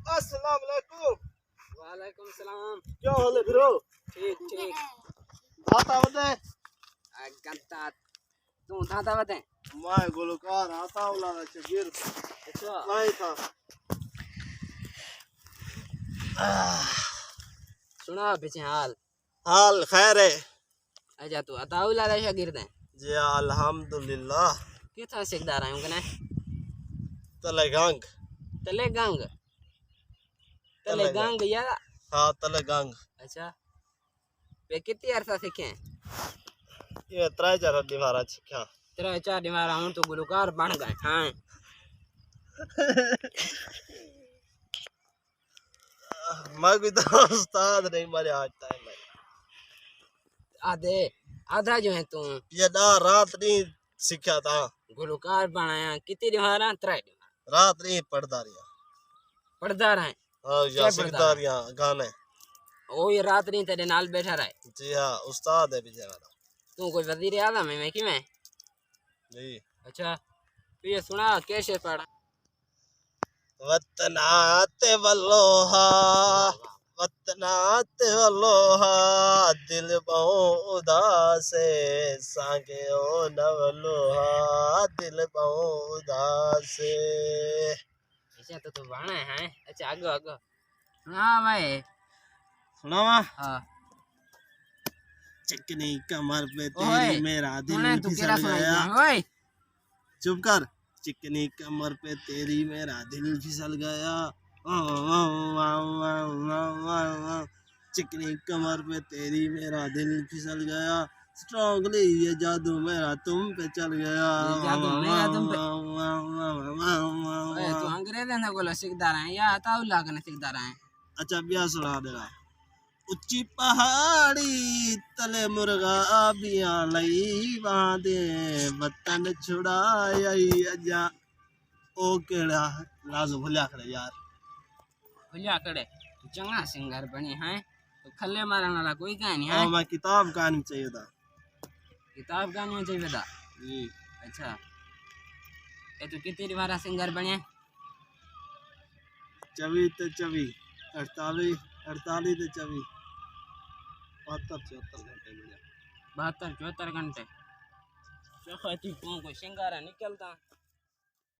अस्सलाम वालेकुम। वालेकुम सलाम। क्या हाल है ब्रो? ठीक ठीक। आता बते गंता तू दादा बते मैं गुलकार आता वाला शबीर अच्छा नहीं था। सुना पीछे हाल हाल खैर है अच्छा तू अताउला रे शागिर्द है जी अल्हम्दुलिल्लाह। किथा सिकदार आयो कने तले गंग तले गंग तले गंग या हाँ तले गंग अच्छा पे कितनी अरसा सीखे ये 3-4 दीवारा सीखा। तेरा चार दीवार हूं तो गुलकार बन गए हां मैं भी तो उस्ताद नहीं मरे आज टाइम में आधे आधा जो है तू ये ना रात नहीं सीखा था। गुलकार बनाया कितनी दीवार त्रै रात नहीं पढ़दा रिया पढ़दा रहे हाँ या सीखदा रिया गाने। ओ ये रात नहीं तेरे नाल बैठा रहे जी हाँ उस्ताद है बेचारा तू कोई वजीर आज़म है मैं कि मैं जी। अच्छा तो ये सुना कैसे पढ़ा वतनाते वल्लोहा वतनाते वल्लोहा दिल बहु उदास सांगे ओ नवलोहा दिल बहु उदास। अच्छा तो तू बाणा है अच्छा आगो आगो सुना भाई सुनावा हाँ चिकनी कमर पे ओए तेरी मेरा दिल सुने तू फिसल केरा सुनाई गया। ओए चुप कर। चिकनी कमर पे तेरी मेरा दिल फिसल गया। चिकनी कमर पे तेरी मेरा दिल फिसल गया। स्ट्रॉन्गली ये जादू मेरा तुम पे चल गया। ये जादू मेरा तुम पे ओए तू अंग्रेज़ी ने बोला सिकदार है या अताउल्ला कने सिकदार है अच्छा ब्याह सुना दे रहा। उच्ची पहाड़ी तले मुर्गा बिया लई बांधे वतन छुड़ाया अजा ओ केड़ा लाजो भुलिया करे यार भुलिया कड़े तू चंगा सिंगर बनी है तो खल्ले मारने वाला कोई का नहीं है हाँ मैं किताब कहानी चाहिए था। किताब गाने में चाहिए था जी अच्छा ये तो कितनी बार सिंगर बने 24 ते 24 48 48 ते 24 72 74 घंटे बढ़िया 72 74 घंटे देखो तू कोई सिंगारा निकलता